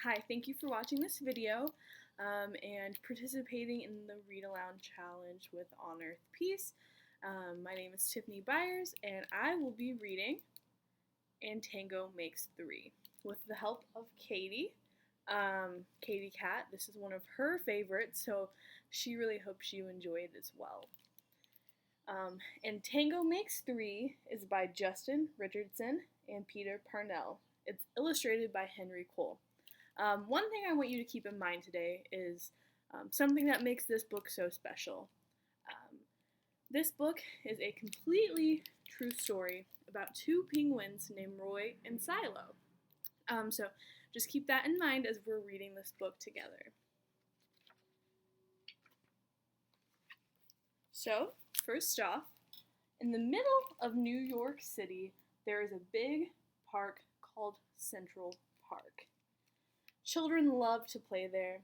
Hi, thank you for watching this video and participating in the Read Aloud Challenge with On Earth Peace. My name is Tiffany Byers, and I will be reading And Tango Makes Three with the help of Katie. Katie Cat, this is one of her favorites, so she really hopes you enjoy it as well. And Tango Makes Three is by Justin Richardson and Peter Parnell. It's illustrated by Henry Cole. One thing I want you to keep in mind today is something that makes this book so special. This book is a completely true story about two penguins named Roy and Silo. So just keep that in mind as we're reading this book together. So, first off, in the middle of New York City, there is a big park called Central Park. Children love to play there.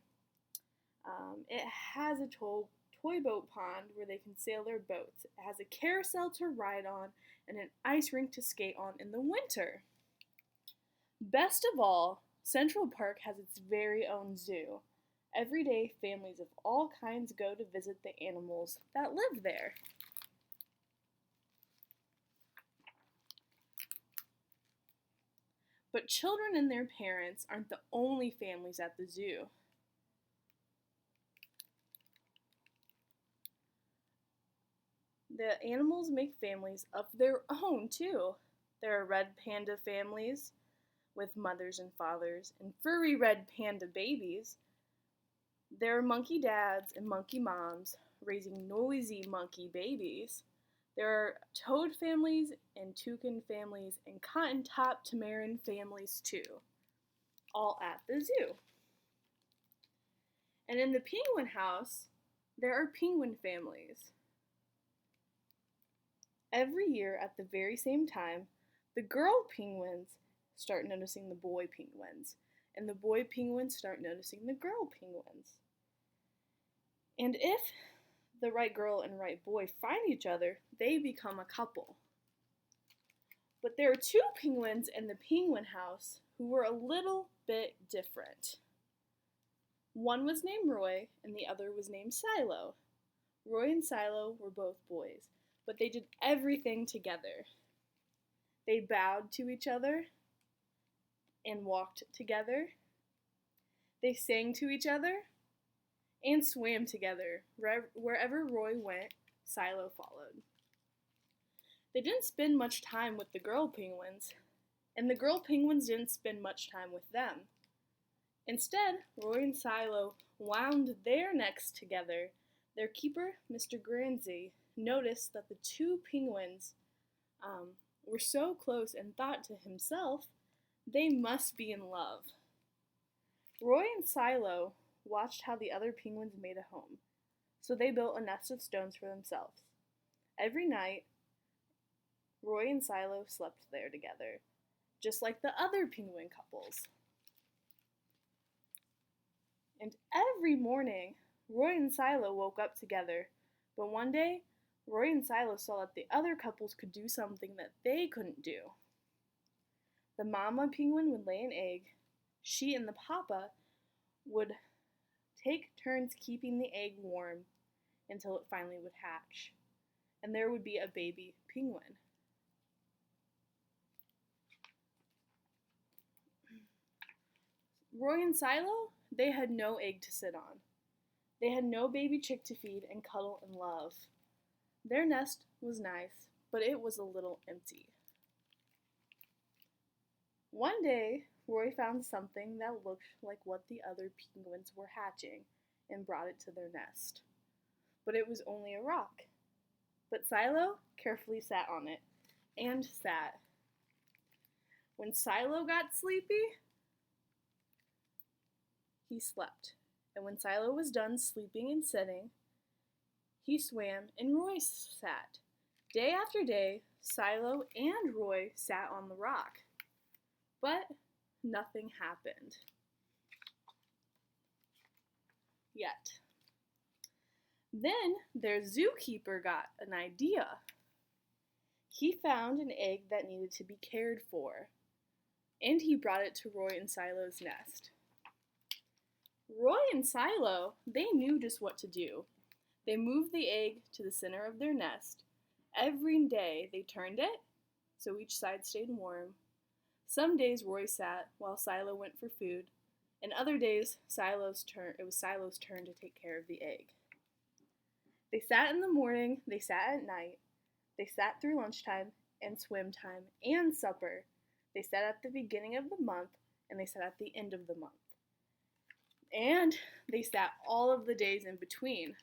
It has a toy boat pond where they can sail their boats. It has a carousel to ride on and an ice rink to skate on in the winter. Best of all, Central Park has its very own zoo. Every day, families of all kinds go to visit the animals that live there. But children and their parents aren't the only families at the zoo. The animals make families of their own, too. There are red panda families with mothers and fathers, and furry red panda babies. There are monkey dads and monkey moms raising noisy monkey babies. There are toad families and toucan families and cotton-top tamarin families too, all at the zoo. And in the penguin house, there are penguin families. Every year at the very same time, the girl penguins start noticing the boy penguins, and the boy penguins start noticing the girl penguins. And if the right girl and right boy find each other, they become a couple. But there are two penguins in the penguin house who were a little bit different. One was named Roy and the other was named Silo. Roy and Silo were both boys, but they did everything together. They bowed to each other and walked together. They sang to each other and swam together. Wherever Roy went, Silo followed. They didn't spend much time with the girl penguins, and the girl penguins didn't spend much time with them. Instead, Roy and Silo wound their necks together. Their keeper, Mr. Granzy, noticed that the two penguins were so close and thought to himself, they must be in love. Roy and Silo watched how the other penguins made a home, so they built a nest of stones for themselves. Every night, Roy and Silo slept there together, just like the other penguin couples. And every morning, Roy and Silo woke up together, but one day, Roy and Silo saw that the other couples could do something that they couldn't do. The mama penguin would lay an egg. She and the papa would take turns keeping the egg warm until it finally would hatch, and there would be a baby penguin. Roy and Silo, they had no egg to sit on. They had no baby chick to feed and cuddle and love. Their nest was nice, but it was a little empty. One day, Roy found something that looked like what the other penguins were hatching and brought it to their nest. But it was only a rock. But Silo carefully sat on it and sat. When Silo got sleepy, he slept. And when Silo was done sleeping and sitting, he swam and Roy sat. Day after day, Silo and Roy sat on the rock. But nothing happened. Yet. Then their zookeeper got an idea. He found an egg that needed to be cared for, and he brought it to Roy and Silo's nest. Roy and Silo, they knew just what to do. They moved the egg to the center of their nest. Every day they turned it so each side stayed warm. Some days Roy sat while Silo went for food, and other days it was Silo's turn to take care of the egg. They sat in the morning, they sat at night, they sat through lunchtime and swim time and supper. They sat at the beginning of the month and they sat at the end of the month. And they sat all of the days in between.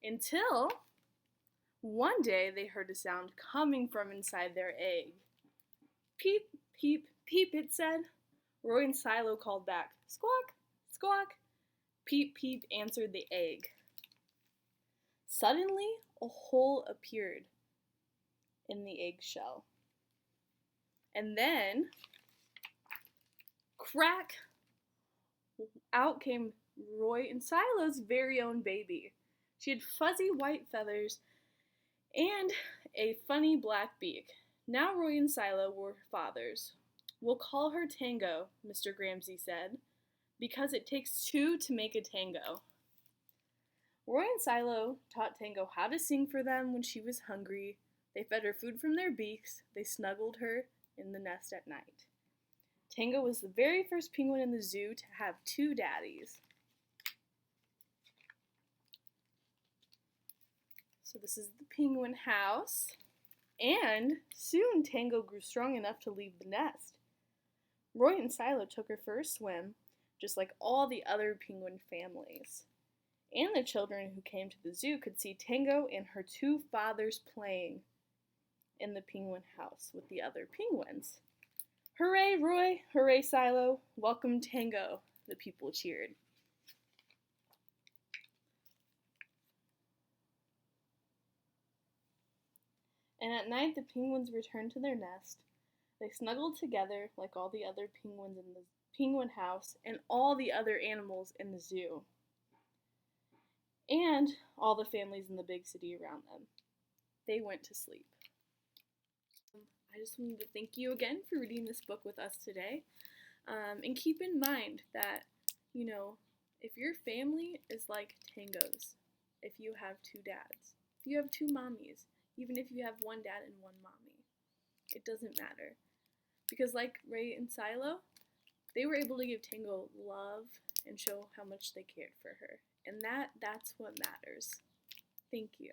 Until one day they heard a sound coming from inside their egg. Peep, peep, peep, it said. Roy and Silo called back, squawk, squawk. Peep, peep answered the egg. Suddenly, a hole appeared in the eggshell. And then, crack, out came Roy and Silo's very own baby. She had fuzzy white feathers and a funny black beak. Now Roy and Silo were fathers. We'll call her Tango, Mr. Gramsci said, because it takes two to make a tango. Roy and Silo taught Tango how to sing for them when she was hungry. They fed her food from their beaks. They snuggled her in the nest at night. Tango was the very first penguin in the zoo to have two daddies. So this is the penguin house. And soon Tango grew strong enough to leave the nest. Roy and Silo took her for a swim, just like all the other penguin families. And the children who came to the zoo could see Tango and her two fathers playing in the penguin house with the other penguins. Hooray, Roy! Hooray, Silo! Welcome, Tango! The people cheered. And at night, the penguins returned to their nest. They snuggled together like all the other penguins in the penguin house and all the other animals in the zoo. And all the families in the big city around them. They went to sleep. I just wanted to thank you again for reading this book with us today. And keep in mind that, if your family is like Tango's, if you have two dads, if you have two mommies, even if you have one dad and one mommy, it doesn't matter. Because like Ray and Silo, they were able to give Tango love and show how much they cared for her. And that's what matters. Thank you.